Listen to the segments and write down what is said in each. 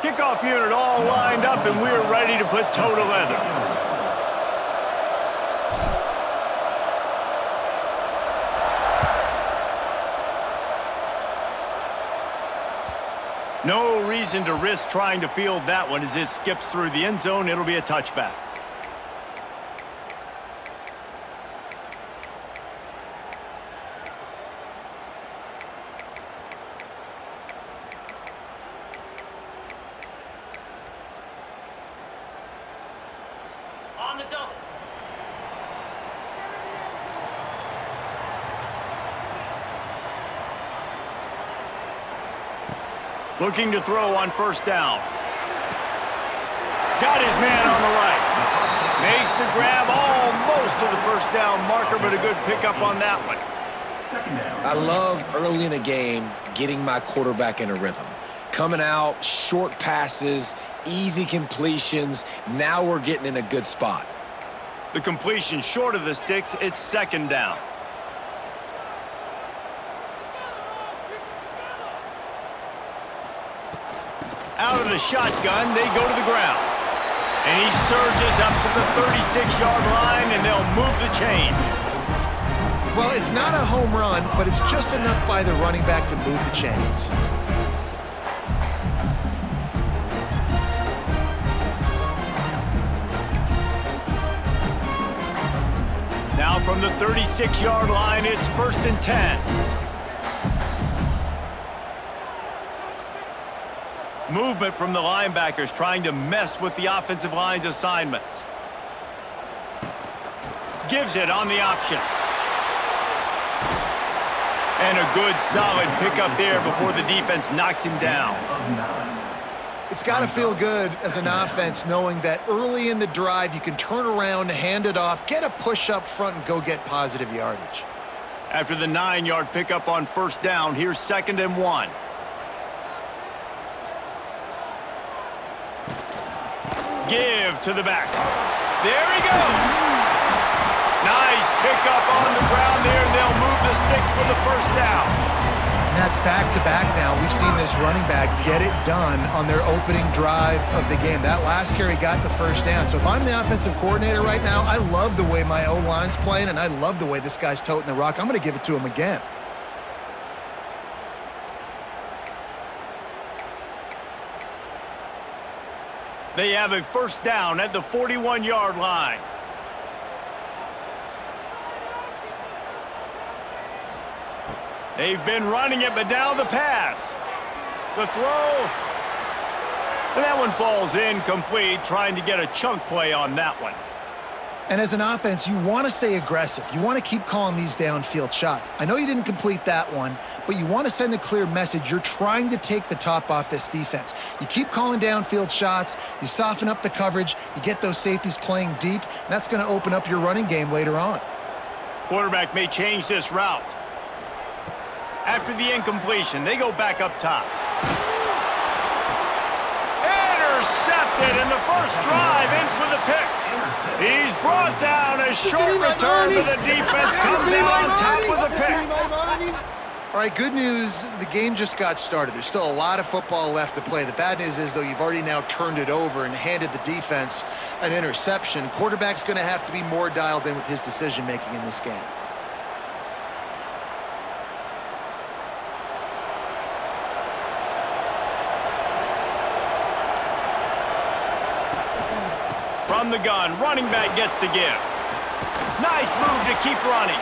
Kickoff unit all lined up, and we're ready to put toe to leather. No reason to risk trying to field that one as it skips through the end zone. It'll be a touchback. On the double. Looking to throw on first down. Got his man on the right. Makes the grab almost to the first down marker, but a good pickup on that one. I love early in a game getting my quarterback in a rhythm. Coming out, short passes, easy completions. Now we're getting in a good spot. The completion short of the sticks, it's second down. Out of the shotgun, they go to the ground. And he surges up to the 36-yard line, and they'll move the chains. Well, it's not a home run, but it's just enough by the running back to move the chains. Now from the 36-yard line, it's 1st and 10. Movement from the linebackers trying to mess with the offensive line's assignments. Gives it on the option. And a good solid pickup there before the defense knocks him down. It's got to feel good as an offense knowing that early in the drive you can turn around, hand it off, get a push up front, and go get positive yardage. After the 9-yard pickup on first down, here's 2nd and 1. Give to the back. There he goes. Nice pickup on the ground there, and they'll move the sticks for the first down. And that's back-to-back now. We've seen this running back get it done on their opening drive of the game. That last carry got the first down. So if I'm the offensive coordinator right now, I love the way my O-line's playing, and I love the way this guy's toting the rock. I'm going to give it to him again. They have a first down at the 41-yard line. They've been running it, but now the pass. The throw. And that one falls incomplete, trying to get a chunk play on that one. And as an offense, you want to stay aggressive. You want to keep calling these downfield shots. I know you didn't complete that one, but you want to send a clear message. You're trying to take the top off this defense. You keep calling downfield shots. You soften up the coverage. You get those safeties playing deep. And that's going to open up your running game later on. Quarterback may change this route. After the incompletion, they go back up top. Intercepted, and the first drive ends with a pick. He's brought down. A short return, but the defense comes in on top with a pick. All right, good news, the game just got started. There's still a lot of football left to play. The bad news is, though, you've already now turned it over and handed the defense an interception. Quarterback's going to have to be more dialed in with his decision-making in this game. From the gun, running back gets to give. Nice move to keep running.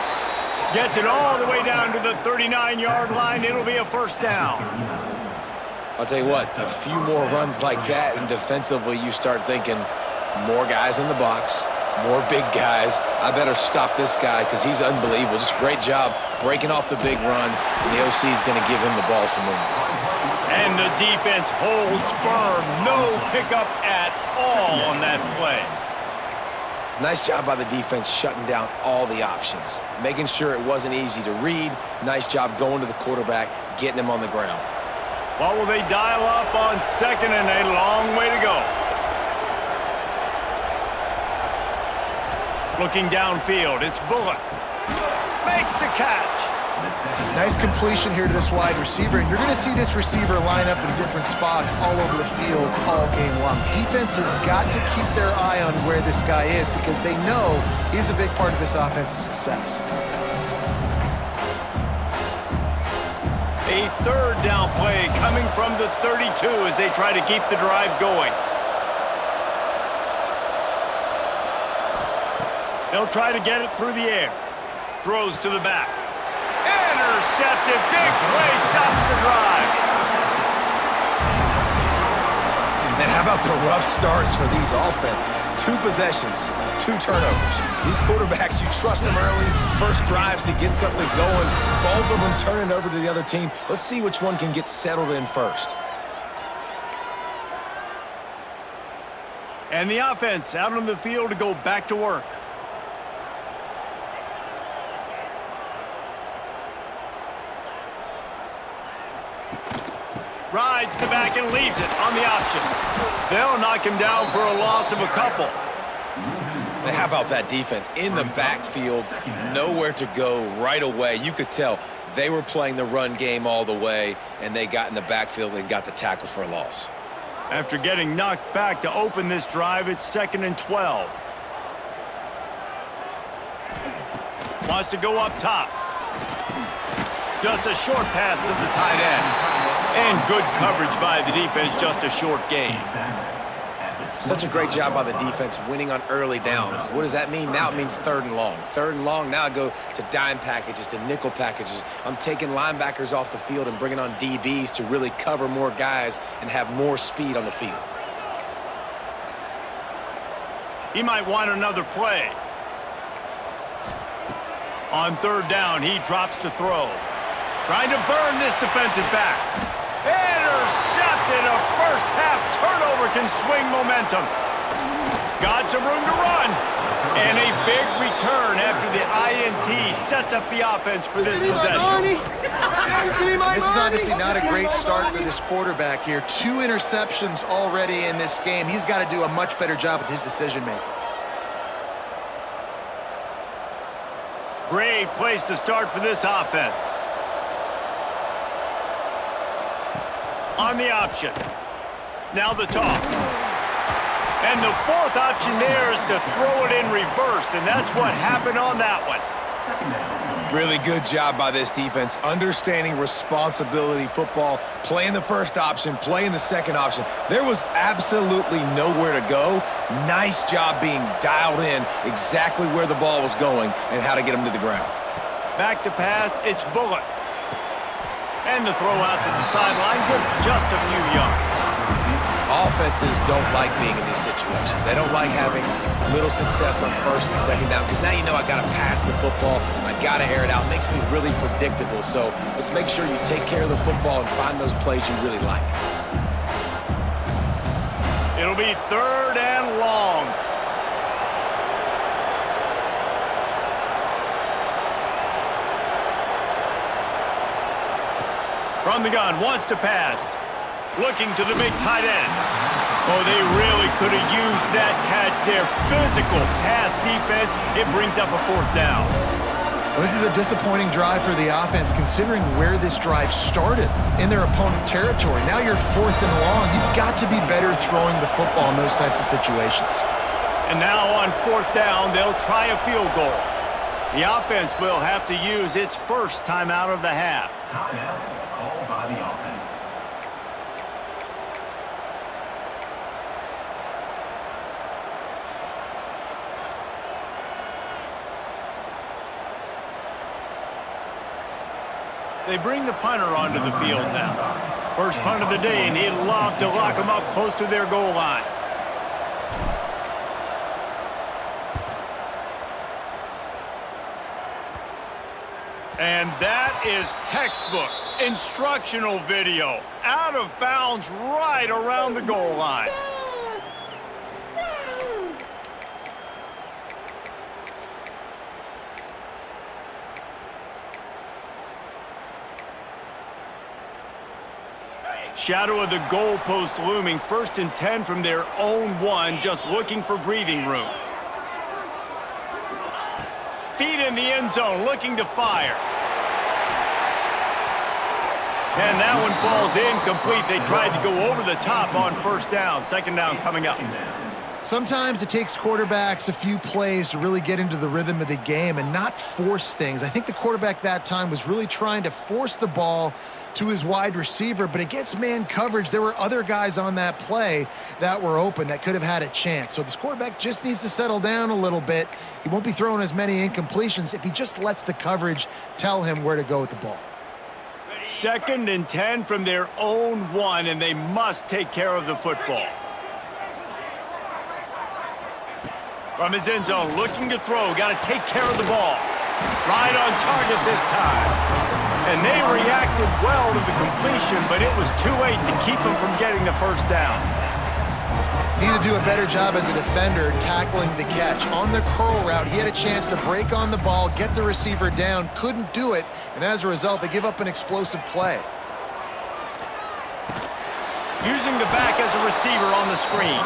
Gets it all the way down to the 39-yard line. It'll be a first down. I'll tell you what, a few more runs like that, and defensively you start thinking more guys in the box, more big guys. I better stop this guy because he's unbelievable. Just great job breaking off the big run, and the OC is going to give him the ball some more. And the defense holds firm. No pickup at all on that play. Nice job by the defense shutting down all the options, making sure it wasn't easy to read. Nice job going to the quarterback, getting him on the ground. What will they dial up on second and a long way to go? Looking downfield, it's Bullock. Makes the catch. Nice completion here to this wide receiver, and you're going to see this receiver line up in different spots all over the field all game long. Defense has got to keep their eye on where this guy is because they know he's a big part of this offense's success. A third down play coming from the 32 as they try to keep the drive going. They'll try to get it through the air. Throws to the back. Intercepted. Big play. Stops the drive. And how about the rough starts for these offense? 2 possessions, 2 turnovers. These quarterbacks, you trust them early, first drives to get something going. Both of them turning over to the other team. Let's see which one can get settled in first. And the offense out on the field to go back to work. Rides the back and leaves it on the option. They'll knock him down for a loss of a couple. And how about that defense? In the backfield, nowhere to go right away. You could tell they were playing the run game all the way, and they got in the backfield and got the tackle for a loss. After getting knocked back to open this drive, it's 2nd and 12. Wants to go up top. Just a short pass to the tight end. And good coverage by the defense, just a short gain. Such a great job by the defense winning on early downs. What does that mean? Now it means 3rd and long. 3rd and long, now I go to dime packages, to nickel packages. I'm taking linebackers off the field and bringing on DBs to really cover more guys and have more speed on the field. He might want another play. On 3rd down, he drops to throw. Trying to burn this defensive back. Intercepted. A first-half turnover can swing momentum. Got some room to run. And a big return after the INT sets up the offense for this possession. This is obviously not a great start for this quarterback here. 2 interceptions already in this game. He's got to do a much better job with his decision-making. Great place to start for this offense. On the option. Now the toss. And the 4th option there is to throw it in reverse, and that's what happened on that one. Really good job by this defense, understanding responsibility football, playing the first option, playing the second option. There was absolutely nowhere to go. Nice job being dialed in exactly where the ball was going and how to get him to the ground. Back to pass, it's Bullock. And the throw out to the sideline, good for just a few yards. Offenses don't like being in these situations. They don't like having little success on 1st and 2nd down because now you know I got to pass the football. I got to air it out. It makes me really predictable. So let's make sure you take care of the football and find those plays you really like. It'll be 3rd and long. From the gun, wants to pass. Looking to the big tight end. Oh, they really could have used that catch there. Physical pass defense. It brings up a 4th down. Well, this is a disappointing drive for the offense considering where this drive started in their opponent territory. Now you're 4th and long. You've got to be better throwing the football in those types of situations. And now on 4th down, they'll try a field goal. The offense will have to use its first timeout of the half. Called by the offense. They bring the punter onto the field now. First punt of the day, and he'd love to lock them up close to their goal line. And that is textbook instructional video. Out of bounds right around the goal line. Shadow of the goalpost looming. 1st and 10 from their own 1, just looking for breathing room. Feet in the end zone, looking to fire. And that one falls incomplete. They tried to go over the top on first down. Second down coming up. Sometimes it takes quarterbacks a few plays to really get into the rhythm of the game and not force things. I think the quarterback that time was really trying to force the ball to his wide receiver, but against man coverage, there were other guys on that play that were open that could have had a chance. So this quarterback just needs to settle down a little bit. He won't be throwing as many incompletions if he just lets the coverage tell him where to go with the ball. 2nd and 10 from their own 1, and they must take care of the football. From his end zone, looking to throw, got to take care of the ball. Right on target this time. And they reacted well to the completion, but it was too late to keep him from getting the first down. Need to do a better job as a defender tackling the catch. On the curl route, he had a chance to break on the ball, get the receiver down, couldn't do it, and as a result, they give up an explosive play. Using the back as a receiver on the screen.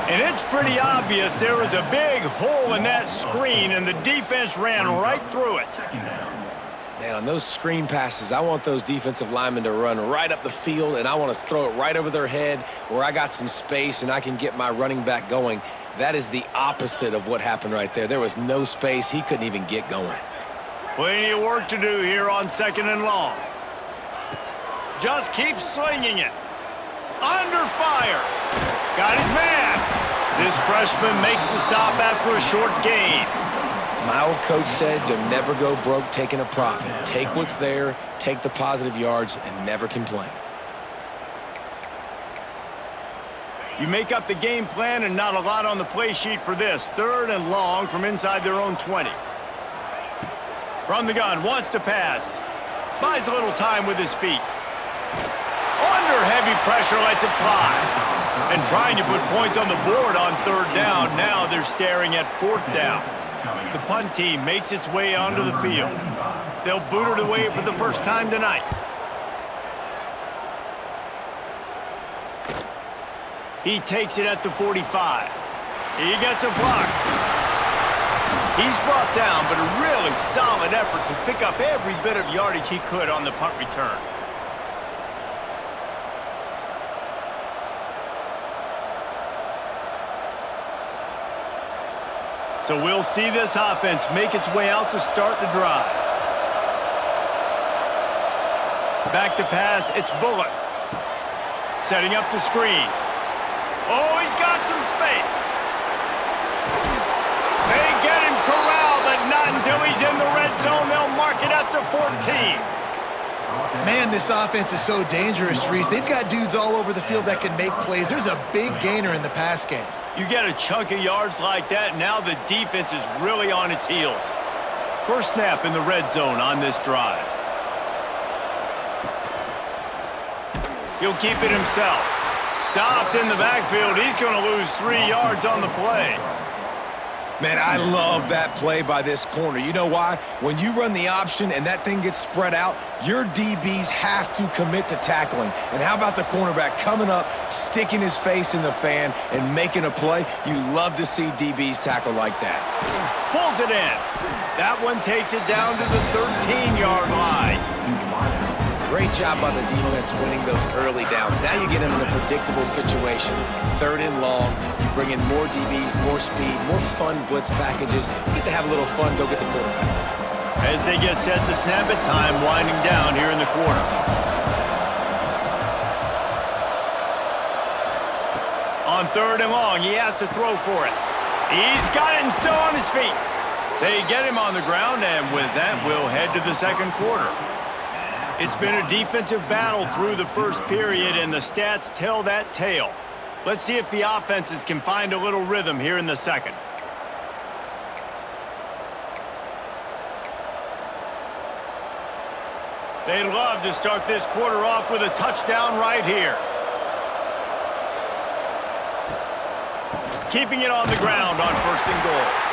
And it's pretty obvious there was a big hole in that screen, and the defense ran right through it. Man, on those screen passes, I want those defensive linemen to run right up the field, and I want to throw it right over their head where I got some space and I can get my running back going. That is the opposite of what happened right there. There was no space. He couldn't even get going. Plenty of work to do here on 2nd and long. Just keep slinging it. Under fire. Got his man. This freshman makes the stop after a short gain. My old coach said you'll never go broke taking a profit. Take what's there, take the positive yards, and never complain. You make up the game plan and not a lot on the play sheet for this. 3rd and long from inside their own 20. From the gun, wants to pass. Buys a little time with his feet. Under heavy pressure, lets it fly. And trying to put points on the board on 3rd down. Now they're staring at 4th down. The punt team makes its way onto the field. They'll boot it away for the first time tonight. He takes it at the 45. He gets a block. He's brought down, but a really solid effort to pick up every bit of yardage he could on the punt return. So we'll see this offense make its way out to start the drive. Back to pass, it's Bullock. Setting up the screen. Oh, he's got some space. They get him corralled, but not until he's in the red zone. They'll mark it at the 14. Man, this offense is so dangerous, Reese. They've got dudes all over the field that can make plays. There's a big gainer in the pass game. You get a chunk of yards like that, now the defense is really on its heels. First snap in the red zone on this drive. He'll keep it himself. Stopped in the backfield. He's going to lose 3 yards on the play. Man, I love that play by this corner. You know why? When you run the option and that thing gets spread out, your DBs have to commit to tackling. And how about the cornerback coming up, sticking his face in the fan, and making a play? You love to see DBs tackle like that. Pulls it in. That one takes it down to the 13-yard line. Great job by the defense winning those early downs. Now you get them in a predictable situation. 3rd and long, you bring in more DBs, more speed, more fun blitz packages. You get to have a little fun, go get the quarterback. As they get set to snap it, time winding down here in the quarter. On 3rd and long, he has to throw for it. He's got it and still on his feet. They get him on the ground, and with that, we'll head to the 2nd quarter. It's been a defensive battle through the first period, and the stats tell that tale. Let's see if the offenses can find a little rhythm here in the 2nd. They'd love to start this quarter off with a touchdown right here. Keeping it on the ground on 1st and goal.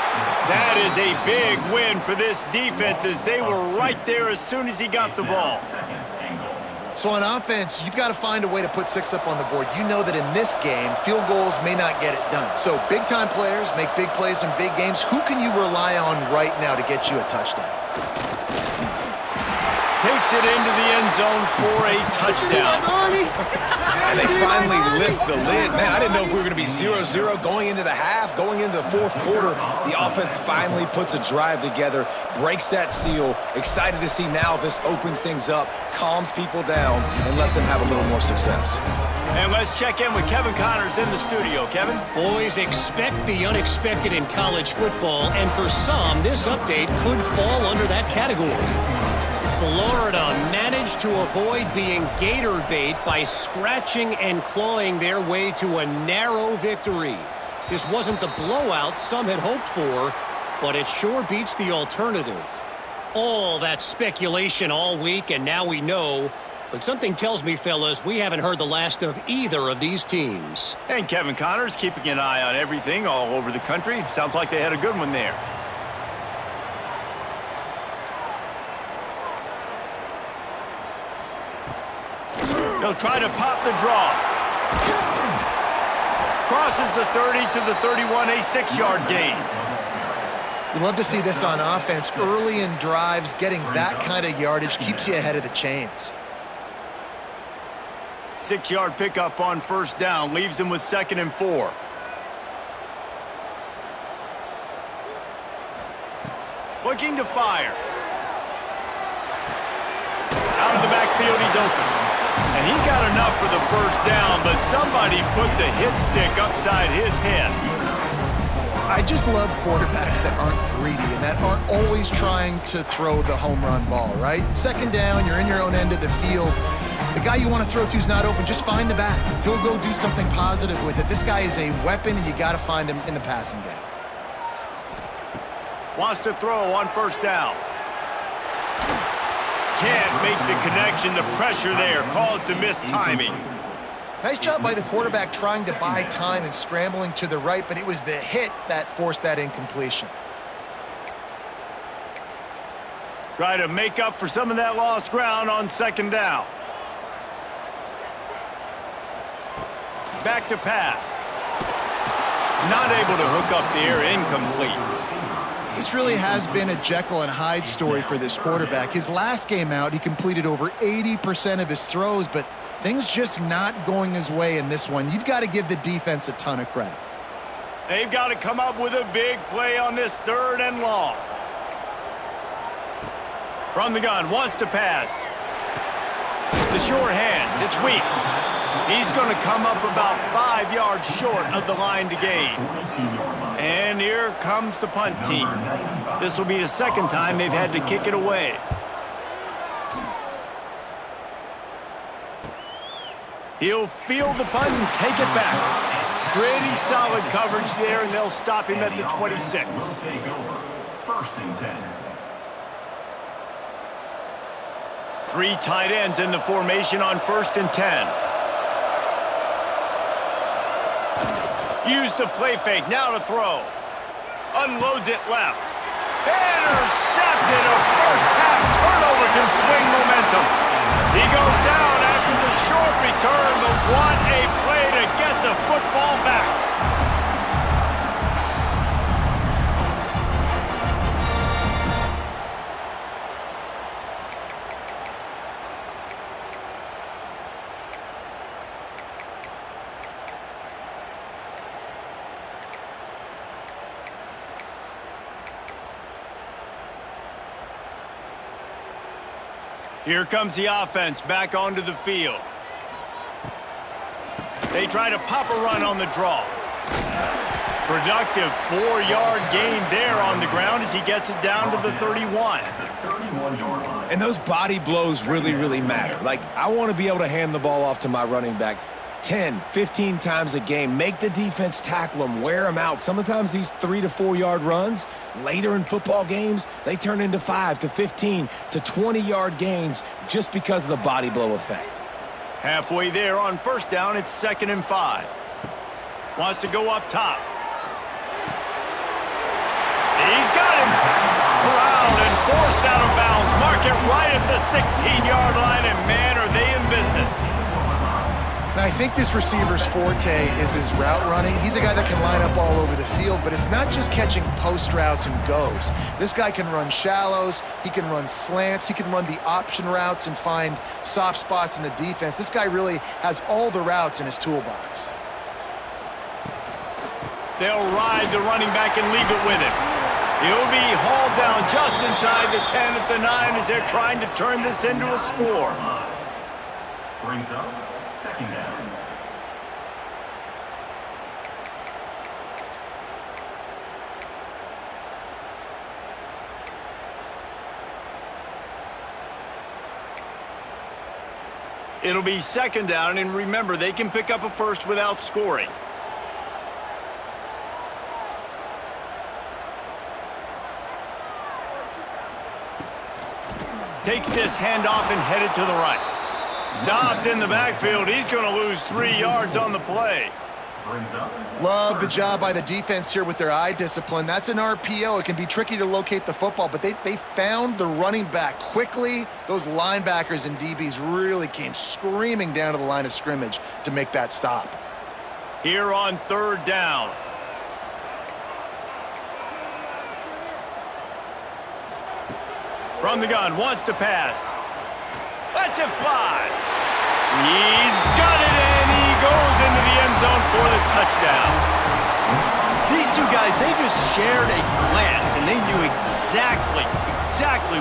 That is a big win for this defense as they were right there as soon as he got the ball. So on offense, you've got to find a way to put 6 up on the board. You know that in this game, field goals may not get it done. So big-time players make big plays in big games. Who can you rely on right now to get you a touchdown? takes it into the end zone for a touchdown. And they finally lift the lid. Man, I didn't know if we were going to be 0-0 going into the half, going into the fourth quarter. The offense finally puts a drive together, breaks that seal. Excited to see now this opens things up, calms people down, and lets them have a little more success. And let's check in with Kevin Connors in the studio. Kevin? Boys, expect the unexpected in college football, and for some, this update could fall under that category. Florida managed to avoid being gator bait by scratching and clawing their way to a narrow victory. This wasn't the blowout some had hoped for, but it sure beats the alternative. All that speculation all week, and now we know. But something tells me, fellas, we haven't heard the last of either of these teams. And Kevin Connors keeping an eye on everything all over the country. Sounds like they had a good one there. They'll try to pop the draw. Crosses the 30 to the 31, a 6-yard gain. You love to see this on offense. Early in drives, getting that kind of yardage keeps you ahead of the chains. 6-yard pickup on first down, leaves them with 2nd and 4. Looking to fire. Out of the backfield, he's open. And he got enough for the first down, but somebody put the hit stick upside his head. I just love quarterbacks that aren't greedy and that aren't always trying to throw the home run ball, right? 2nd down, you're in your own end of the field. The guy you want to throw to is not open. Just find the back. He'll go do something positive with it. This guy is a weapon, and you got to find him in the passing game. Wants to throw on first down. Can't make the connection. The pressure there caused the missed timing. Nice job by the quarterback trying to buy time and scrambling to the right, but it was the hit that forced that incompletion. Try to make up for some of that lost ground on 2nd down. Back to pass. Not able to hook up there, incomplete. This really has been a Jekyll and Hyde story for this quarterback. His last game out, he completed over 80% of his throws, but things just not going his way in this one. You've got to give the defense a ton of credit. They've got to come up with a big play on this 3rd and long. From the gun, wants to pass. The sure hands, it's Weeks. He's going to come up about 5 yards short of the line to gain. And here comes the punt team. This will be the 2nd time they've had to kick it away. He'll field the punt and take it back. Pretty solid coverage there, and they'll stop him at the 26. 1st and 10. 3 tight ends in the formation on 1st and 10. Use the play fake, now to throw. Unloads it left. Intercepted, a first half turnover can swing momentum. He goes down after the short return, but what a play to get the football back. Here comes the offense back onto the field. They try to pop a run on the draw. Productive 4-yard gain there on the ground as he gets it down to the 31. And those body blows really, really matter. Like, I want to be able to hand the ball off to my running back 10, 15 times a game. Make the defense tackle them, wear them out. Sometimes these 3 to 4 yard runs, later in football games, they turn into 5 to 15 to 20-yard gains just because of the body blow effect. Halfway there on first down, it's 2nd and 5. Wants to go up top. He's got him. Corralled and forced out of bounds. Mark it right at the 16-yard line, and man, are they in business. And I think this receiver's forte is his route running. He's a guy that can line up all over the field, but it's not just catching post routes and goes. This guy can run shallows, he can run slants, he can run the option routes and find soft spots in the defense. This guy really has all the routes in his toolbox. They'll ride the running back and leave it with him. He'll be hauled down just inside the 10 at the 9 as they're trying to turn this into a score. Brings up second down. It'll be second down, and remember, they can pick up a first without scoring. Takes this handoff and headed to the right. Stopped in the backfield. He's going to lose 3 yards on the play. Love the job by the defense here with their eye discipline. That's an RPO. It can be tricky to locate the football, but they found the running back quickly. Those linebackers and DBs really came screaming down to the line of scrimmage to make that stop. Here on third down. From the gun, wants to pass. Lets it fly. He's got it, and he goes into the end zone for the touchdown. These two guys, they just shared a glance, and they knew exactly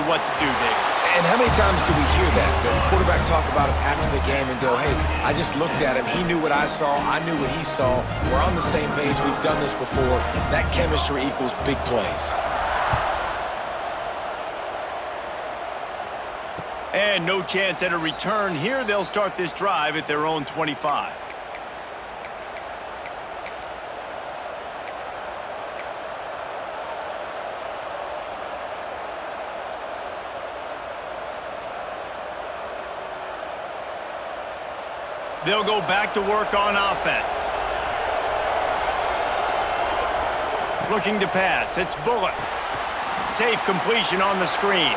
what to do there. And how many times do we hear that? The quarterback talk about it after the game and go, hey, I just looked at him. He knew what I saw. I knew what he saw. We're on the same page. We've done this before. That chemistry equals big plays. And no chance at a return here. They'll start this drive at their own 25. They'll go back to work on offense. Looking to pass. It's Bullock. Safe completion on the screen.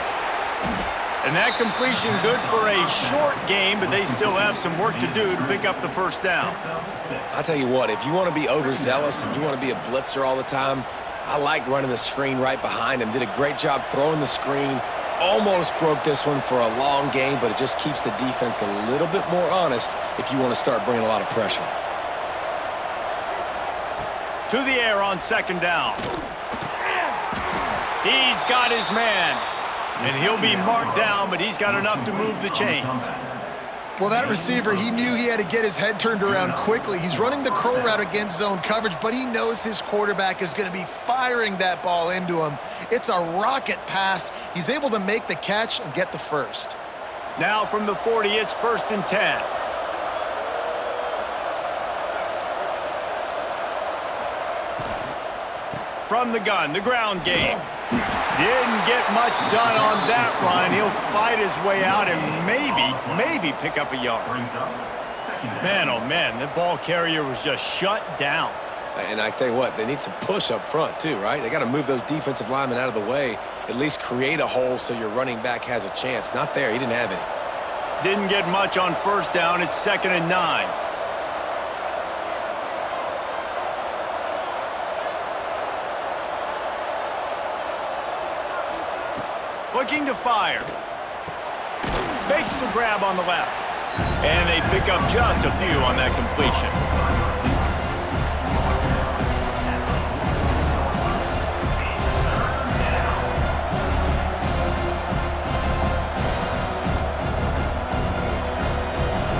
And that completion good for a short game, but they still have some work to do to pick up the first down. I'll tell you what, if you want to be overzealous and you want to be a blitzer all the time, I like running the screen right behind him. Did a great job throwing the screen. Almost broke this one for a long game, but it just keeps the defense a little bit more honest if you want to start bringing a lot of pressure. To the air on second down. He's got his man. And he'll be marked down, but he's got enough to move the chains. Well, that receiver, he knew he had to get his head turned around quickly. He's running the curl route against zone coverage, but he knows his quarterback is going to be firing that ball into him. It's a rocket pass. He's able to make the catch and get the first. Now from the 40, it's 1st and 10. From the gun, the ground game. Didn't get much done on that run. He'll fight his way out and maybe pick up a yard. Man, oh man, the ball carrier was just shut down. And I tell you what, they need some push up front too, right? They got to move those defensive linemen out of the way, at least create a hole so your running back has a chance. Not there, he didn't have any. Didn't get much on first down. It's 2nd and 9. Looking to fire. Makes the grab on the left. And they pick up just a few on that completion.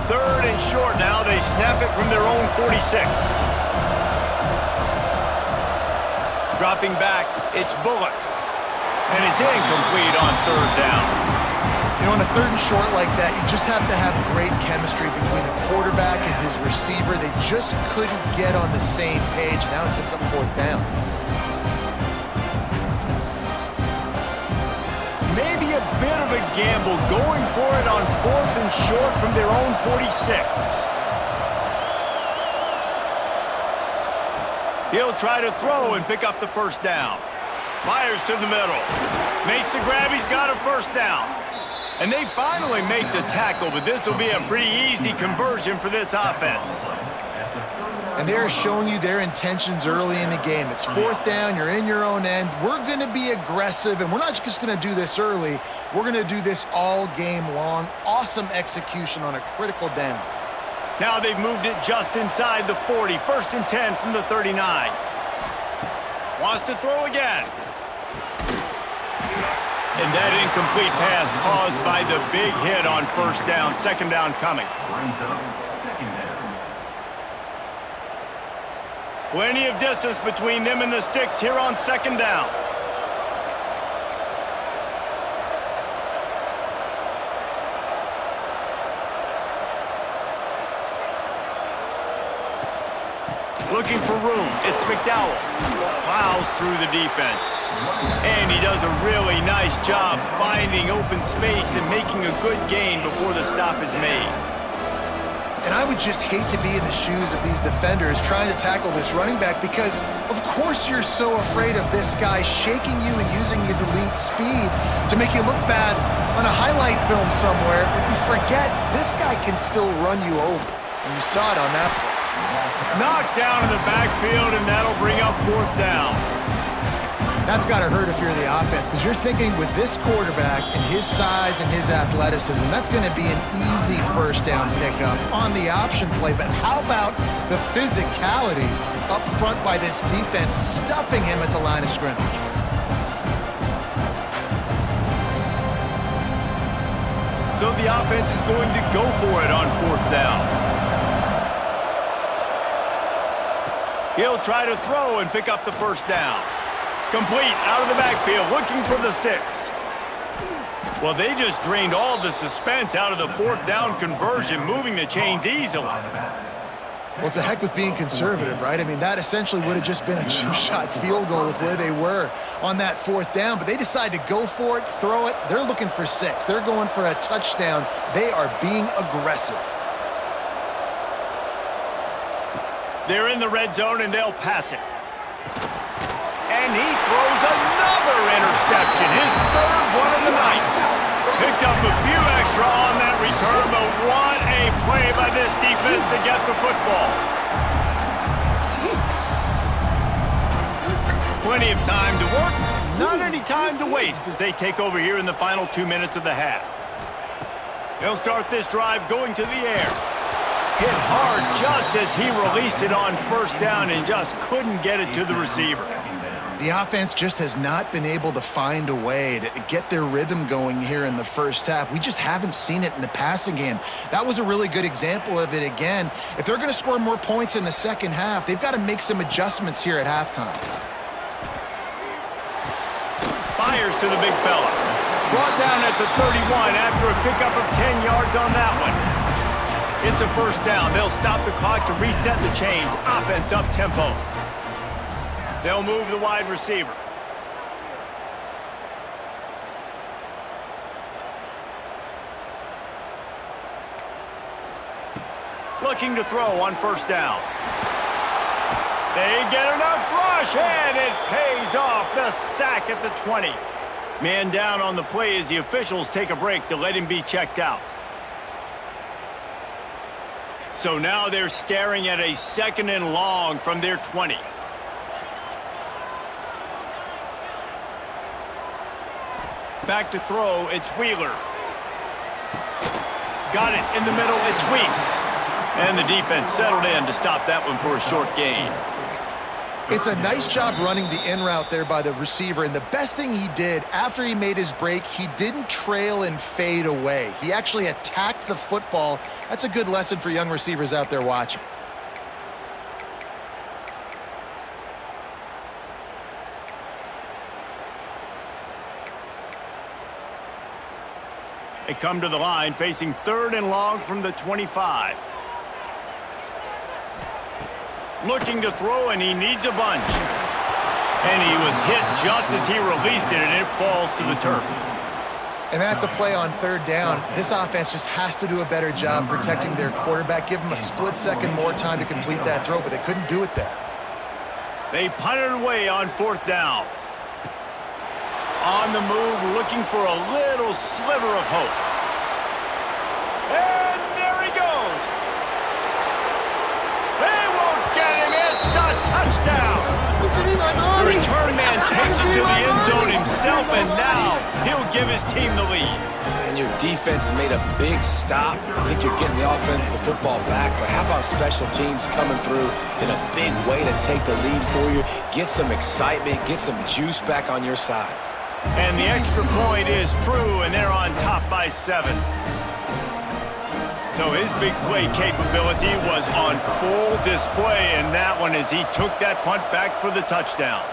Third and short now. They snap it from their own 46. Dropping back, it's Bullock. And it's incomplete on third down. You know, on a 3rd and short like that, you just have to have great chemistry between the quarterback and his receiver. They just couldn't get on the same page. Now it sets up 4th down. Maybe a bit of a gamble going for it on 4th and short from their own 46. He'll try to throw and pick up the first down. Fires to the middle. Makes the grab. He's got a first down. And they finally make the tackle, but this will be a pretty easy conversion for this offense. And they're showing you their intentions early in the game. It's 4th down, you're in your own end. We're going to be aggressive, and we're not just going to do this early. We're going to do this all game long. Awesome execution on a critical down. Now they've moved it just inside the 40. 1st and 10 from the 39. Wants to throw again. And that incomplete pass caused by the big hit on 1st down. 2nd down coming. Brings up 2nd down. Plenty of distance between them and the sticks here on 2nd down. Looking for room. It's McDowell. Plows through the defense. And he does a really nice job finding open space and making a good gain before the stop is made. And I would just hate to be in the shoes of these defenders trying to tackle this running back because, of course, you're so afraid of this guy shaking you and using his elite speed to make you look bad on a highlight film somewhere, but you forget this guy can still run you over. And you saw it on that play. Knocked down in the backfield, and that'll bring up 4th down. That's got to hurt if you're the offense because you're thinking with this quarterback and his size and his athleticism, that's going to be an easy 1st down pickup on the option play. But how about the physicality up front by this defense, stuffing him at the line of scrimmage? So the offense is going to go for it on 4th down. He'll try to throw and pick up the 1st down. Complete out of the backfield, looking for the sticks. Well, they just drained all the suspense out of the 4th down conversion, moving the chains easily. Well, it's a heck with being conservative, right? I mean, that essentially would have just been a chip shot field goal with where they were on that 4th down, but they decide to go for it, throw it. They're looking for 6. They're going for a touchdown. They are being aggressive. They're in the red zone, and they'll pass it. And he throws another interception, his 3rd one of the night. Picked up a few extra on that return, but what a play by this defense to get the football. Plenty of time to work, not any time to waste as they take over here in the final 2 minutes of the half. They'll start this drive going to the air. Hit hard just as he released it on 1st down and just couldn't get it to the receiver. The offense just has not been able to find a way to get their rhythm going here in the 1st half. We just haven't seen it in the passing game. That was a really good example of it again. If they're going to score more points in the 2nd half, they've got to make some adjustments here at halftime. Fires to the big fella. Brought down at the 31 after a pickup of 10 yards on that one. It's a 1st down. They'll stop the clock to reset the chains. Offense up tempo. They'll move the wide receiver. Looking to throw on 1st down. They get enough rush, and it pays off. The sack at the 20. Man down on the play as the officials take a break to let him be checked out. So now they're staring at a 2nd and long from their 20. Back to throw, it's Wheeler. Got it in the middle, it's Weeks. And the defense settled in to stop that one for a short gain. It's a nice job running the in route there by the receiver, and the best thing he did after he made his break, he didn't trail and fade away. He actually attacked the football. That's a good lesson for young receivers out there watching. They come to the line facing 3rd and long from the 25. Looking to throw, and he needs a bunch. And he was hit just as he released it, and it falls to the turf. And that's a play on 3rd down. This offense just has to do a better job protecting their quarterback. Give him a split second more time to complete that throw, but they couldn't do it there. They punted away on 4th down. On the move, looking for a little sliver of hope. Marches to the end zone himself, and now he'll give his team the lead. And your defense made a big stop. I think you're getting the offense the football back, but how about special teams coming through in a big way to take the lead for you, get some excitement, get some juice back on your side. And the extra point is true, and they're on top by 7. So his big play capability was on full display in that one as he took that punt back for the touchdown.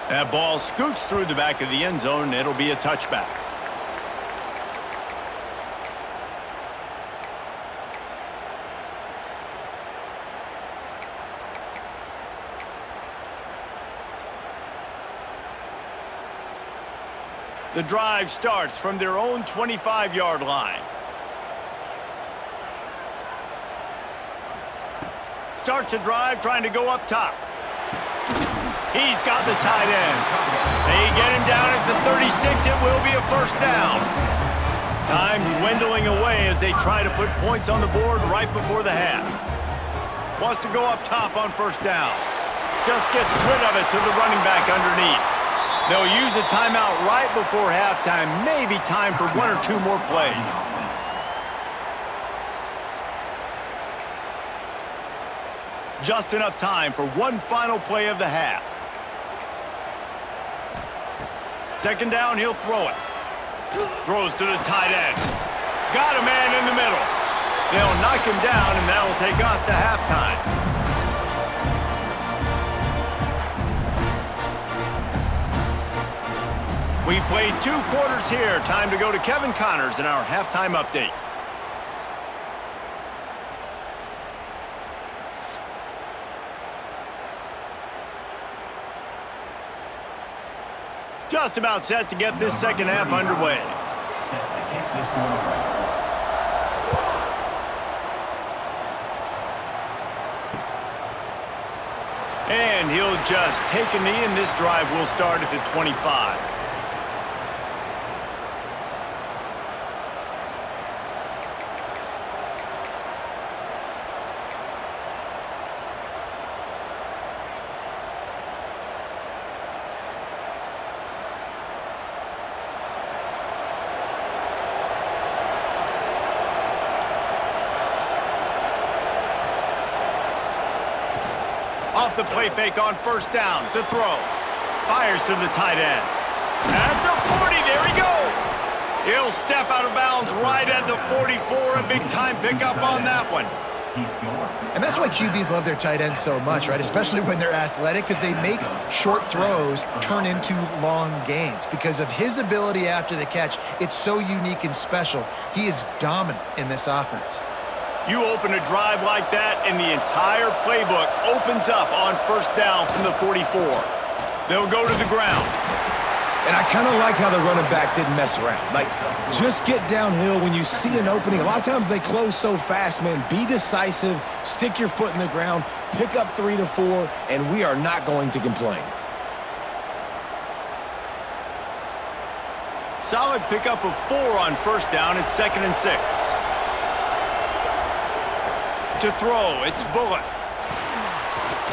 That ball scoots through the back of the end zone, and it'll be a touchback. The drive starts from their own 25-yard line. Starts a drive trying to go up top. He's got the tight end. They get him down at the 36. It will be a first down. Time dwindling away as they try to put points on the board right before the half. Wants to go up top on first down. Just gets rid of it to the running back underneath. They'll use a timeout right before halftime. Maybe time for 1 or 2 more plays. Just enough time for one final play of the half. Second down, he'll throw it. Throws to the tight end. Got a man in the middle. They'll knock him down, and that'll take us to halftime. We've played 2 quarters here. Time to go to Kevin Connors in our halftime update. Just about set to get this second half underway. Set to kick this one off. And he'll just take a knee, and this drive will start at the 25. Off the play fake on first down to throw. Fires to the tight end. At the 40, there he goes. He'll step out of bounds right at the 44. A big-time pickup on that one. And that's why QBs love their tight ends so much, right? Especially when they're athletic, because they make short throws turn into long gains. Because of his ability after the catch, it's so unique and special. He is dominant in this offense. You open a drive like that, and the entire playbook opens up on first down from the 44. They'll go to the ground. And I kind of like how the running back didn't mess around. Like, just get downhill when you see an opening. A lot of times they close so fast, man. Be decisive, stick your foot in the ground, pick up 3 to 4, and we are not going to complain. Solid pickup of 4 on first down. It's 2nd and 6. To throw, it's Bullock.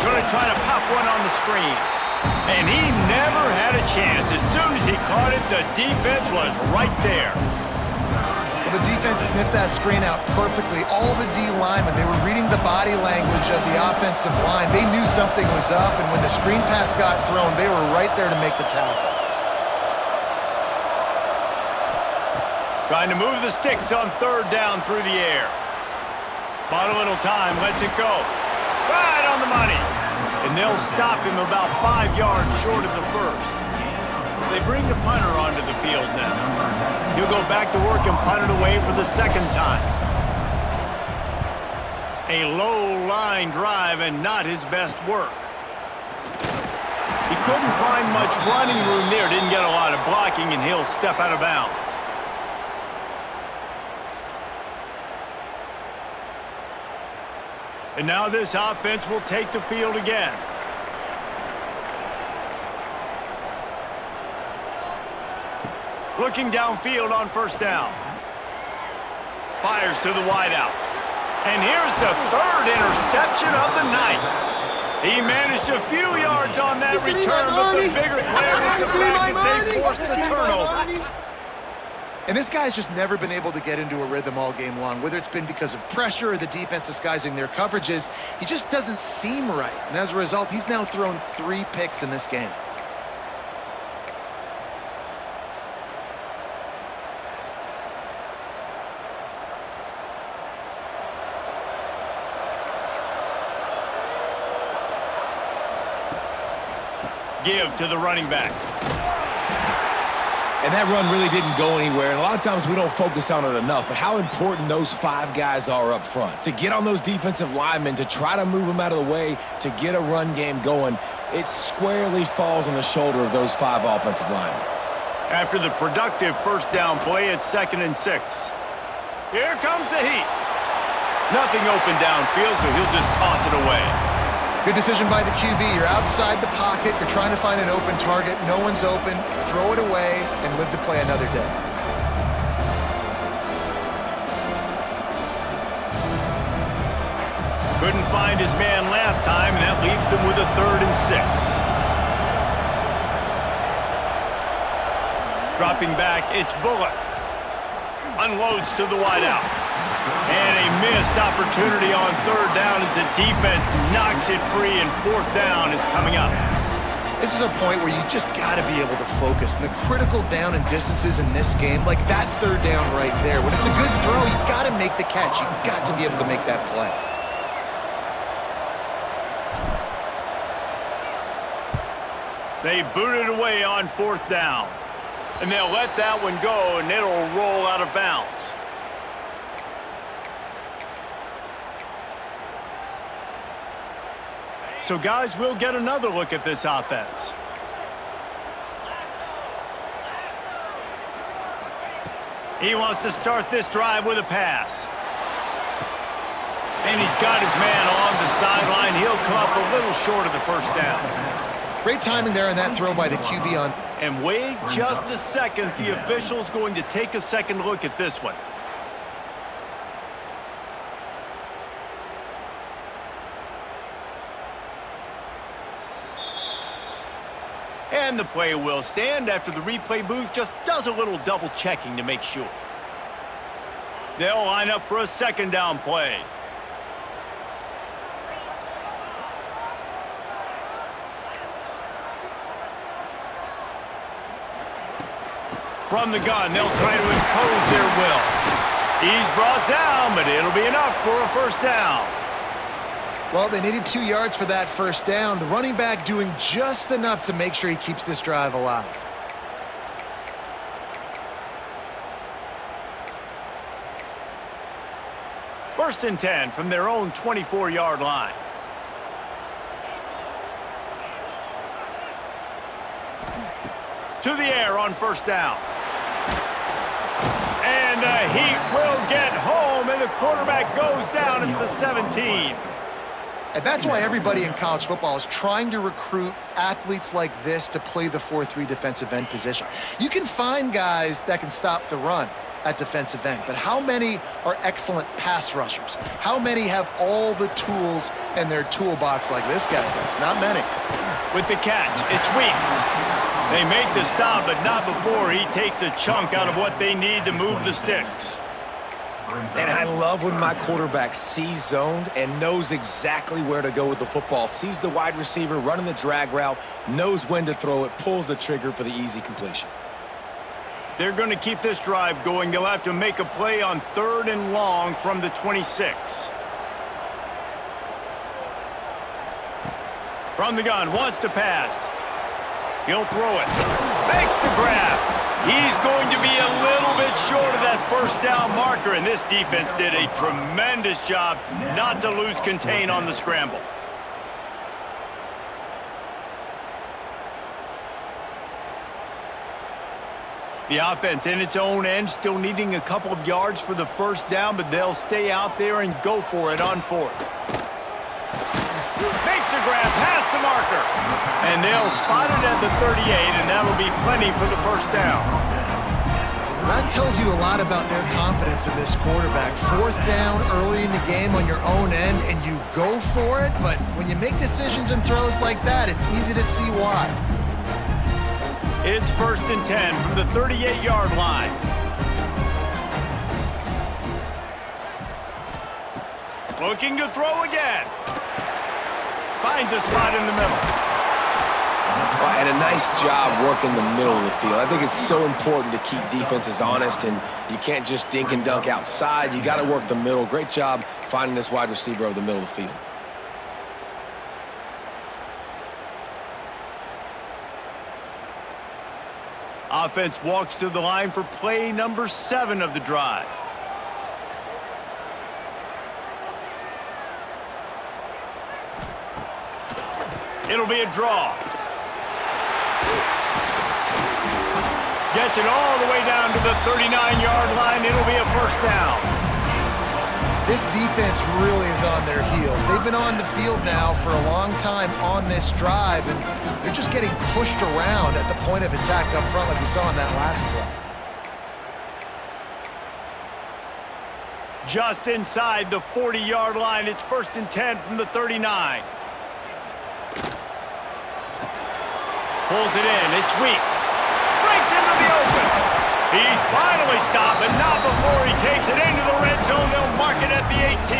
Going to try to pop one on the screen. And he never had a chance. As soon as he caught it, the defense was right there. Well, the defense sniffed that screen out perfectly. All the D linemen, they were reading the body language of the offensive line. They knew something was up, and when the screen pass got thrown, they were right there to make the tackle. Trying to move the sticks on third down through the air. Bought a little time, lets it go. Right on the money. And they'll stop him about 5 yards short of the first. They bring the punter onto the field now. He'll go back to work and punt it away for the second time. A low line drive and not his best work. He couldn't find much running room there. Didn't get a lot of blocking, and he'll step out of bounds. And now this offense will take the field again. Looking downfield on first down. Fires to the wideout. And here's the 3rd interception of the night. He managed a few yards on that return, but the bigger play was the fact that they forced the turnover. And this guy's just never been able to get into a rhythm all game long, whether it's been because of pressure or the defense disguising their coverages. He just doesn't seem right. And as a result, he's now thrown 3 picks in this game. Give to the running back. And that run really didn't go anywhere, and a lot of times we don't focus on it enough, but how important those 5 guys are up front. To get on those defensive linemen, to try to move them out of the way, to get a run game going, it squarely falls on the shoulder of those 5 offensive linemen. After the productive first down play, it's 2nd and 6. Here comes the heat. Nothing open downfield, so he'll just toss it away. Good decision by the QB. You're outside the pocket. You're trying to find an open target. No one's open. Throw it away and live to play another day. Couldn't find his man last time, and that leaves him with a 3rd and 6. Dropping back, it's Bullock. Unloads to the wideout. And a missed opportunity on 3rd down as the defense knocks it free, and 4th down is coming up. This is a point where you just got to be able to focus. And the critical down and distances in this game, like that 3rd down right there, when it's a good throw, you got to make the catch. You got to be able to make that play. They boot it away on 4th down. And they'll let that one go, and it'll roll out of bounds. So, guys, we'll get another look at this offense. He wants to start this drive with a pass. And he's got his man on the sideline. He'll come up a little short of the first down. Great timing there on that throw by the QB on. And wait just a second. The official's going to take a second look at this one. And the play will stand after the replay booth just does a little double checking to make sure. They'll line up for a 2nd down play. From the gun, they'll try to impose their will. He's brought down, but it'll be enough for a 1st down. Well, they needed 2 yards for that 1st down. The running back doing just enough to make sure he keeps this drive alive. First and 10 from their own 24-yard line. To the air on 1st down. And the Heat will get home, and the quarterback goes down at the 17. And that's why everybody in college football is trying to recruit athletes like this to play the 4-3 defensive end position. You can find guys that can stop the run at defensive end, but how many are excellent pass rushers? How many have all the tools in their toolbox like this guy does? Not many. With the catch, it's Weeks. They make the stop, but not before he takes a chunk out of what they need to move the sticks. And I love when my quarterback sees zoned and knows exactly where to go with the football. Sees the wide receiver running the drag route, knows when to throw it, pulls the trigger for the easy completion. They're going to keep this drive going. They'll have to make a play on 3rd and long from the 26. From the gun, wants to pass. He'll throw it. Makes the grab. He's going to be a little bit short of that 1st down marker, and this defense did a tremendous job not to lose contain on the scramble. The offense in its own end, still needing a couple of yards for the 1st down, but they'll stay out there and go for it on 4th. Makes a grab past the marker. And they'll spot it at the 38, and that'll be plenty for the 1st down. That tells you a lot about their confidence in this quarterback. Fourth down early in the game on your own end, and you go for it, but when you make decisions and throws like that, it's easy to see why. It's 1st and 10 from the 38-yard line. Looking to throw again. Finds a spot in the middle. Well, and a nice job working the middle of the field. I think it's so important to keep defenses honest, and you can't just dink and dunk outside. You got to work the middle. Great job finding this wide receiver over the middle of the field. Offense walks to the line for play number 7 of the drive. It'll be a draw. Gets it all the way down to the 39-yard line. It'll be a first down. This defense really is on their heels. They've been on the field now for a long time on this drive, and they're just getting pushed around at the point of attack up front like we saw in that last play. Just inside the 40-yard line. It's 1st and 10 from the 39. Pulls it in. It's Weeks. Breaks into the open. He's finally stopped, but not before he takes it into the red zone. They'll mark it at the 18.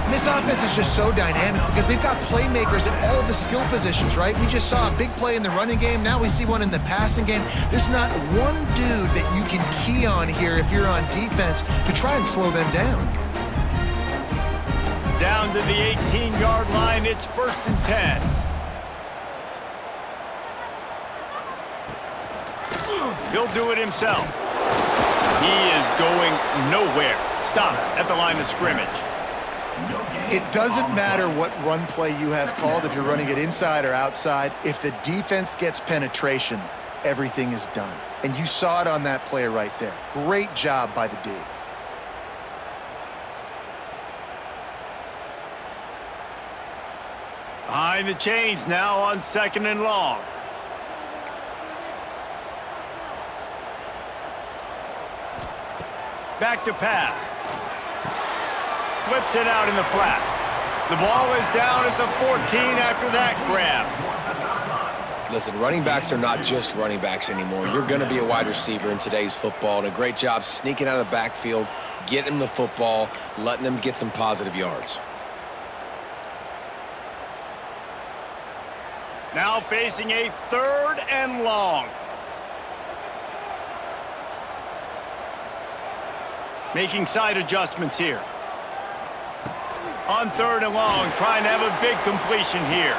And this offense is just so dynamic because they've got playmakers at all the skill positions, right? We just saw a big play in the running game. Now we see one in the passing game. There's not one dude that you can key on here if you're on defense to try and slow them down. Down to the 18-yard line. It's 1st and 10. He'll do it himself. He is going nowhere. Stop at the line of scrimmage. It doesn't matter what run play you have called, if you're running it inside or outside. If the defense gets penetration, everything is done. And you saw it on that play right there. Great job by the D. Behind the chains now on 2nd and long. Back to pass. Flips it out in the flat. The ball is down at the 14 after that grab. Listen, running backs are not just running backs anymore. You're going to be a wide receiver in today's football, and a great job sneaking out of the backfield, getting them the football, letting them get some positive yards. Now facing a 3rd and long. Making side adjustments here. On 3rd and long, trying to have a big completion here.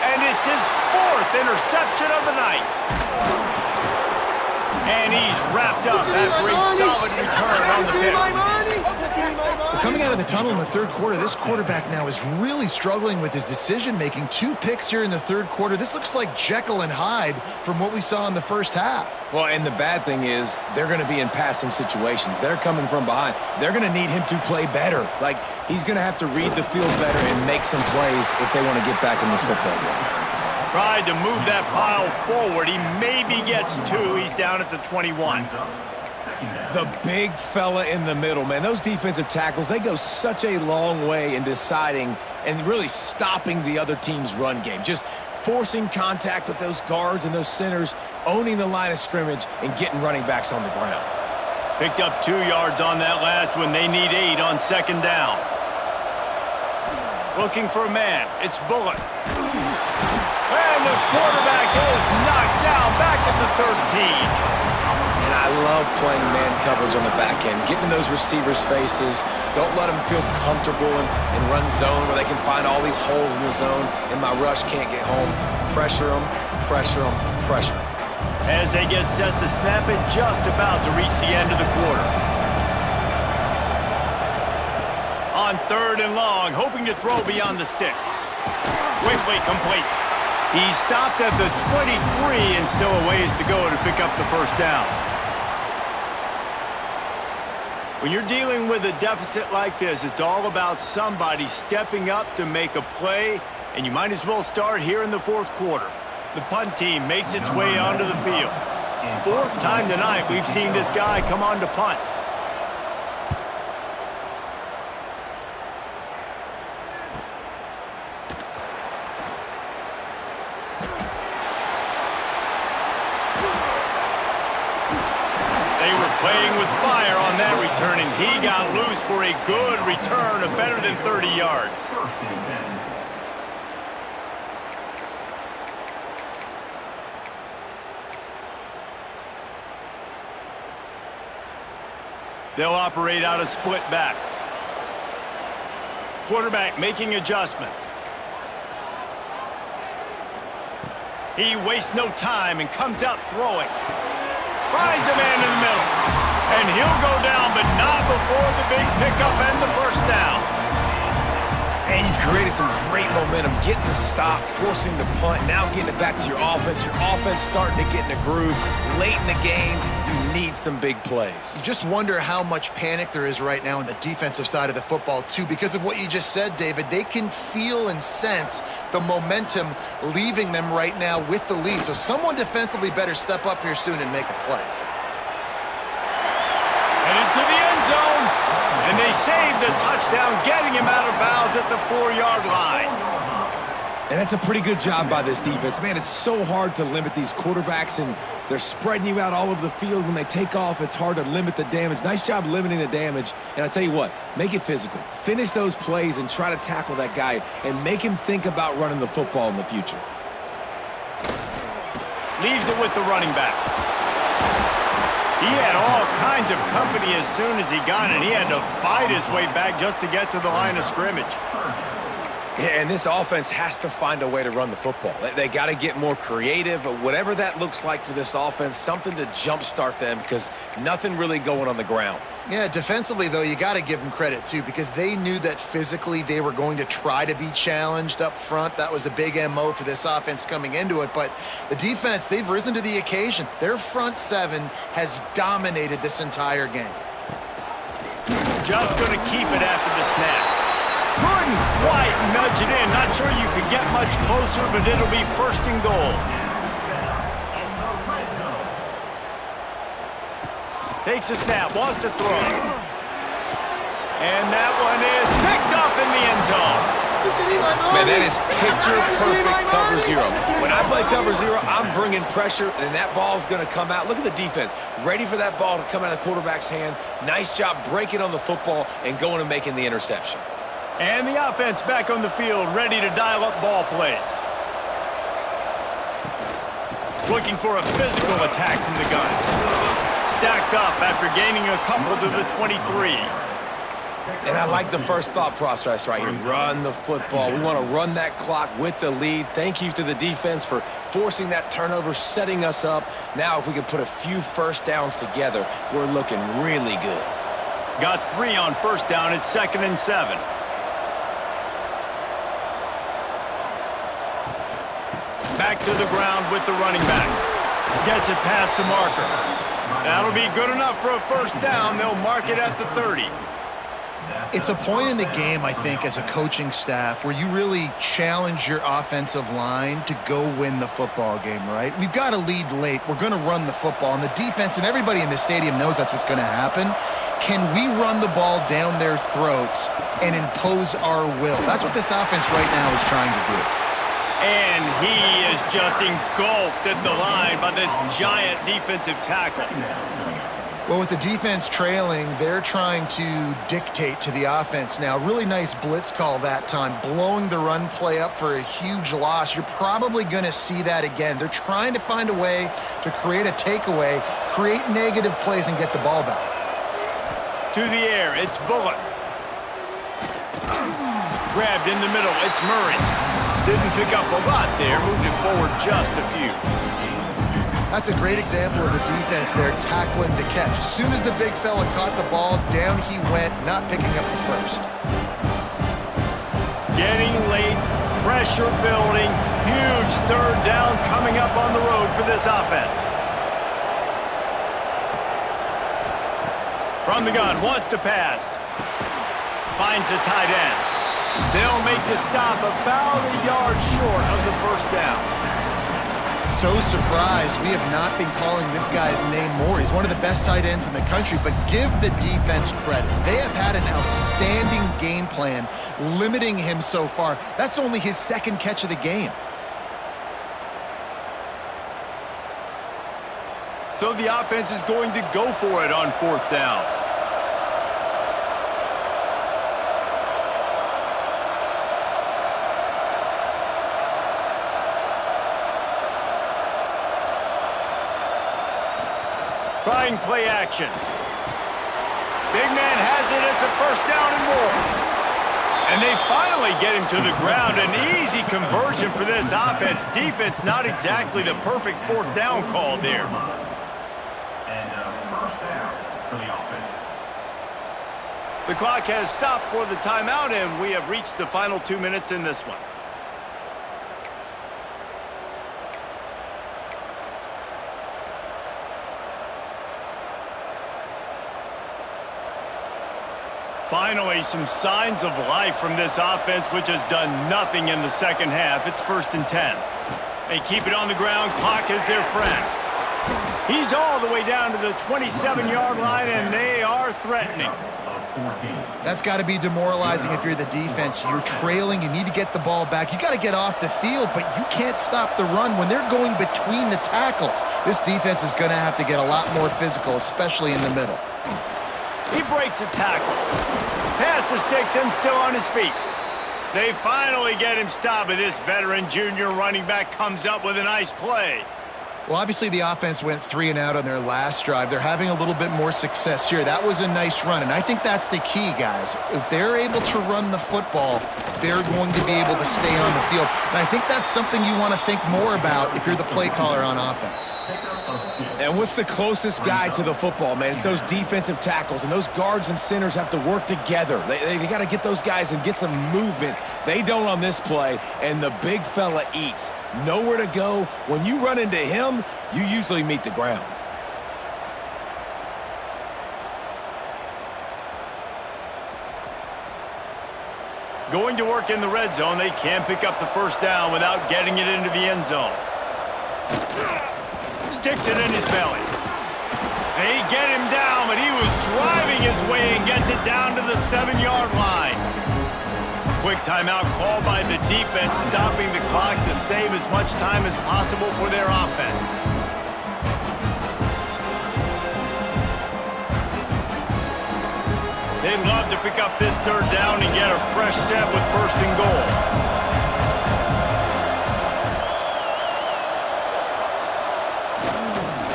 And it's his 4th interception of the night. And he's wrapped up after a solid return on the pick. Well, coming out of the tunnel in the 3rd quarter, this quarterback now is really struggling with his decision-making. 2 picks here in the 3rd quarter. This looks like Jekyll and Hyde from what we saw in the first half. Well, and the bad thing is they're going to be in passing situations. They're coming from behind. They're going to need him to play better. Like, he's going to have to read the field better and make some plays if they want to get back in this football game. Tried to move that pile forward. He maybe gets 2. He's down at the 21. The big fella in the middle, man. Those defensive tackles, they go such a long way in deciding and really stopping the other team's run game. Just forcing contact with those guards and those centers, owning the line of scrimmage, and getting running backs on the ground. Picked up 2 yards on that last one. They need 8 on 2nd down. Looking for a man. It's Bullock. And the quarterback is knocked down back at the 13. And I love playing man coverage on the back end, getting in those receivers' faces. Don't let them feel comfortable and run zone where they can find all these holes in the zone and my rush can't get home. Pressure them, pressure them, pressure them. As they get set to snap it, just about to reach the end of the quarter. On 3rd and long, hoping to throw beyond the sticks. Quickly complete. He stopped at the 23 and still a ways to go to pick up the first down. When you're dealing with a deficit like this, it's all about somebody stepping up to make a play, and you might as well start here in the 4th quarter. The punt team makes its way onto the field. Fourth time tonight we've seen this guy come on to punt. They were playing with fire on that return, and he got loose for a good return of better than 30 yards. First and 10. They'll operate out of split backs. Quarterback making adjustments. He wastes no time and comes out throwing. Finds a man in the middle. And he'll go down, but not before the big pickup and the first down. And you've created some great momentum, getting the stop, forcing the punt, now getting it back to your offense. Your offense starting to get in a groove. Late in the game, you need some big plays. You just wonder how much panic there is right now on the defensive side of the football, too, because of what you just said, David. They can feel and sense the momentum leaving them right now with the lead. So someone defensively better step up here soon and make a play. Headed to the end zone. And they save the touchdown, getting him out of bounds at the 4-yard line. And that's a pretty good job by this defense. Man, it's so hard to limit these quarterbacks, and they're spreading you out all over the field. When they take off, it's hard to limit the damage. Nice job limiting the damage. And I tell you what, make it physical. Finish those plays and try to tackle that guy and make him think about running the football in the future. Leaves it with the running back. He had all kinds of company as soon as he got it. He had to fight his way back just to get to the line of scrimmage. Yeah, and this offense has to find a way to run the football. They got to get more creative, whatever that looks like for this offense, something to jumpstart them because nothing really going on the ground. Yeah, defensively, though, you got to give them credit, too, because they knew that physically they were going to try to be challenged up front. That was a big MO for this offense coming into it. But the defense, they've risen to the occasion. Their front seven has dominated this entire game. Just going to keep it after the snap. Couldn't quite nudge it in. Not sure you could get much closer, but it'll be first and goal. Takes a snap, wants to throw. And that one is picked up in the end zone. Man, that is picture-perfect cover zero. When I play cover zero, I'm bringing pressure, and that ball's going to come out. Look at the defense. Ready for that ball to come out of the quarterback's hand. Nice job breaking on the football and going and making the interception. And the offense back on the field, ready to dial up ball plays. Looking for a physical attack from the gun. Stacked up after gaining a couple to the 23. And I like the first thought process right here. Run the football. We want to run that clock with the lead. Thank you to the defense for forcing that turnover, setting us up. Now, if we can put a few first downs together, we're looking really good. Got 3 on first down. It's 2nd and 7. Back to the ground with the running back. Gets it past the marker. That'll be good enough for a first down. They'll mark it at the 30. It's a point in the game, I think, as a coaching staff where you really challenge your offensive line to go win the football game, right? We've got to lead late. We're going to run the football. And the defense and everybody in the stadium knows that's what's going to happen. Can we run the ball down their throats and impose our will? That's what this offense right now is trying to do. And he is just engulfed at the line by this giant defensive tackle. Well, with the defense trailing, they're trying to dictate to the offense now. Really nice blitz call that time, blowing the run play up for a huge loss. You're probably going to see that again. They're trying to find a way to create a takeaway, create negative plays, and get the ball back. To the air, it's Bullock. Grabbed in the middle, it's Murray. Didn't pick up a lot there, moved it forward just a few. That's a great example of the defense there tackling the catch. As soon as the big fella caught the ball, down he went, not picking up the first. Getting late, pressure building, huge third down coming up on the road for this offense. From the gun, wants to pass. Finds the tight end. They'll make the stop about a yard short of the first down. So surprised we have not been calling this guy's name more. He's one of the best tight ends in the country, but give the defense credit. They have had an outstanding game plan limiting him so far. That's only his second catch of the game. So the offense is going to go for it on 4th down. Trying play action. Big man has it. It's a 1st down and more. And they finally get him to the ground. An easy conversion for this offense. Defense, not exactly the perfect 4th down call there. And 1st down for the offense. The clock has stopped for the timeout, and we have reached the final 2 minutes in this one. Finally, some signs of life from this offense, which has done nothing in the second half. It's 1st and 10. They keep it on the ground. Clock is their friend. He's all the way down to the 27-yard line, and they are threatening. That's got to be demoralizing if you're the defense. You're trailing. You need to get the ball back. You got to get off the field, but you can't stop the run when they're going between the tackles. This defense is going to have to get a lot more physical, especially in the middle. He breaks a tackle. Pass the sticks and still on his feet. They finally get him stopped, but this veteran junior running back comes up with a nice play. Well, obviously the offense went 3 and out on their last drive. They're having a little bit more success here. That was a nice run, and I think that's the key, guys. If they're able to run the football, they're going to be able to stay on the field. And I think that's something you want to think more about if you're the play caller on offense. And what's the closest guy to the football, man? It's those defensive tackles, and those guards and centers have to work together. They got to get those guys and get some movement. They don't on this play, and the big fella eats. Nowhere to go. When you run into him, you usually meet the ground. Going to work in the red zone, they can pick up the 1st down without getting it into the end zone. Sticks it in his belly. They get him down, but he was driving his way and gets it down to the 7-yard line. Quick timeout called by the defense, stopping the clock to save as much time as possible for their offense. They'd love to pick up this 3rd down and get a fresh set with 1st and goal.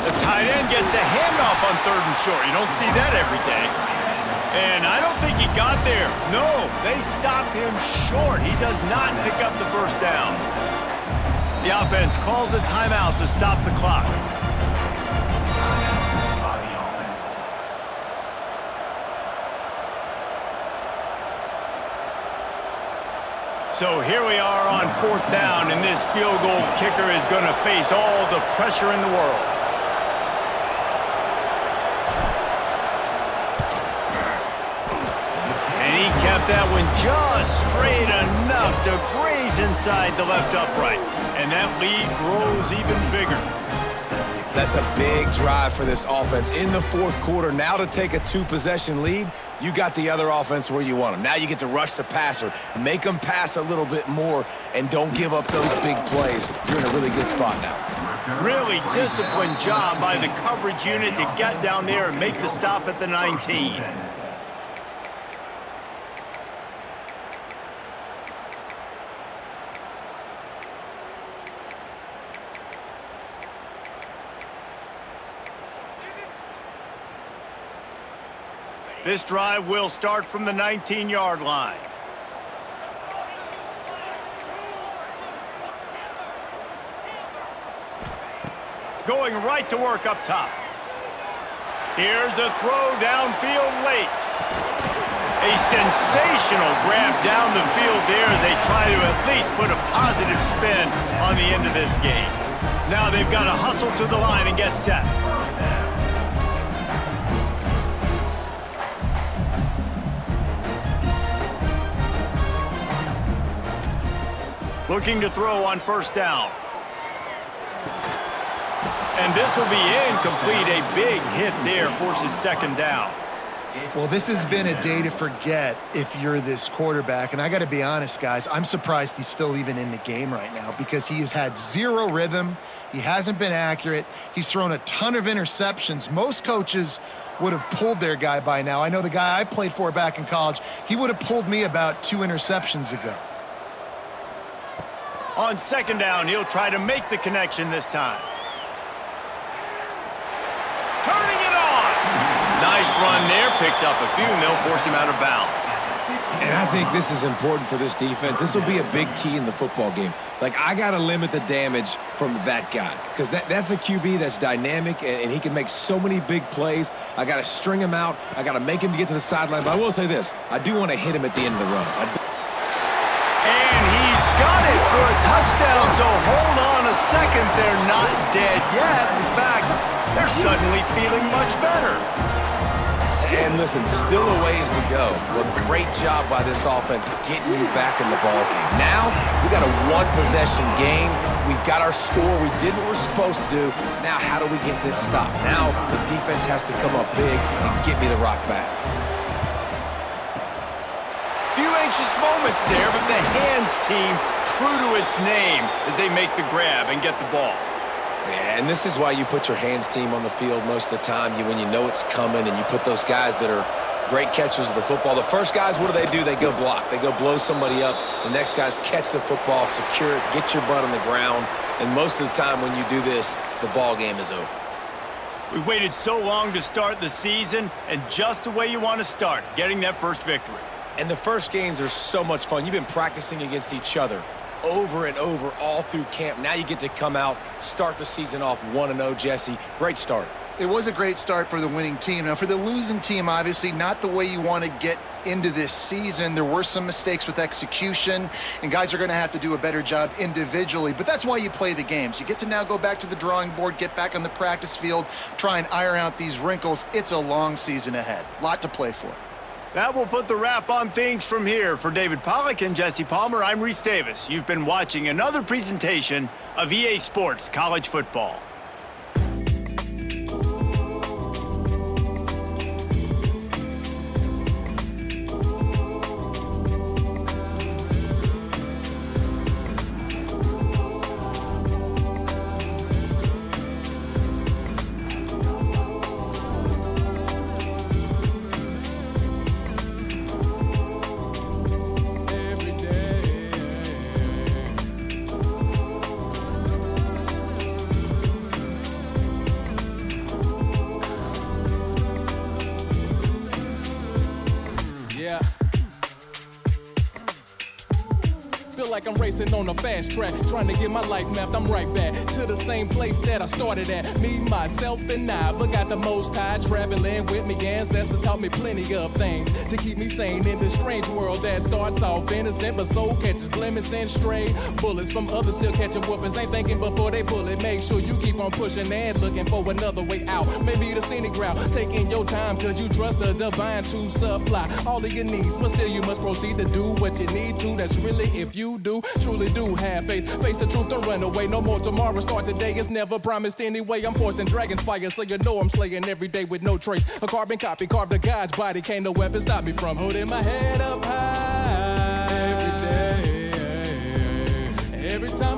The tight end gets the handoff on 3rd and short. You don't see that every day. And I don't think he got there. No, they stop him short. He does not pick up the 1st down. The offense calls a timeout to stop the clock. So here we are on 4th down, and this field goal kicker is going to face all the pressure in the world. Kept that one just straight enough to graze inside the left upright. And that lead grows even bigger. That's a big drive for this offense in the 4th quarter. Now to take a 2-possession lead, you got the other offense where you want them. Now you get to rush the passer, make them pass a little bit more, and don't give up those big plays. You're in a really good spot now. Really disciplined job by the coverage unit to get down there and make the stop at the 19. This drive will start from the 19-yard line. Going right to work up top. Here's a throw downfield late. A sensational grab down the field there as they try to at least put a positive spin on the end of this game. Now they've got to hustle to the line and get set. Looking to throw on 1st down. And this will be incomplete. A big hit there forces second down. Well, this has been a day to forget if you're this quarterback. And I got to be honest, guys, I'm surprised he's still even in the game right now because he has had zero rhythm. He hasn't been accurate. He's thrown a ton of interceptions. Most coaches would have pulled their guy by now. I know the guy I played for back in college, he would have pulled me about 2 interceptions ago. On second down, he'll try to make the connection this time. Turning it on. Nice run there, picks up a few, and they'll force him out of bounds. And I think this is important for this defense. This will be a big key in the football game. Like, I got to limit the damage from that guy because that's a QB that's dynamic, and he can make so many big plays. I got to string him out. I got to make him to get to the sideline. But I will say this. I do want to hit him at the end of the runs. And he's got it for a touchdown, so hold on a second. They're not dead yet. In fact, they're suddenly feeling much better. And listen, still a ways to go. But great job by this offense getting you back in the ballgame. Now, we got a one-possession game. We got our score. We did what we're supposed to do. Now, how do we get this stopped? Now, the defense has to come up big and get me the rock back. Few anxious moments there, but the hands team true to its name as they make the grab and get the ball. Yeah, and this is why you put your hands team on the field most of the time. When you know it's coming and you put those guys that are great catchers of the football. The first guys, what do? They go block. They go blow somebody up. The next guys catch the football, secure it, get your butt on the ground. And most of the time when you do this, the ball game is over. We waited so long to start the season, and just the way you want to start, getting that first victory. And the first games are so much fun. You've been practicing against each other over and over all through camp. Now you get to come out, start the season off 1-0, Jesse. Great start. It was a great start for the winning team. Now, for the losing team, obviously not the way you want to get into this season. There were some mistakes with execution, and guys are going to have to do a better job individually. But that's why you play the games. You get to now go back to the drawing board, get back on the practice field, try and iron out these wrinkles. It's a long season ahead. A lot to play for. That will put the wrap on things from here. For David Pollack and Jesse Palmer, I'm Reese Davis. You've been watching another presentation of EA Sports College Football. Like I'm racing on a fast track, trying to get my life mapped. I'm right back to the same place that I started at. Me, myself, and I, but got the most high traveling with me. Ancestors taught me plenty of things to keep me sane in this strange world that starts off innocent, but soul catches blemish and stray bullets from others still catching whoopings. Ain't thinking before they pull it. Make sure you keep on pushing and looking for another way out. Maybe the scenic route, taking your time, cause you trust the divine to supply all of your needs, but still you must proceed to do what you need to. That's really if you do, truly do have faith. Face the truth, don't run away. No more tomorrow, start today. It's never promised anyway. I'm forced in dragon's fire, so you know I'm slaying every day with no trace. A carbon copy, carved a God's body. Can't no weapon stop me from holding my head up high every day. Every time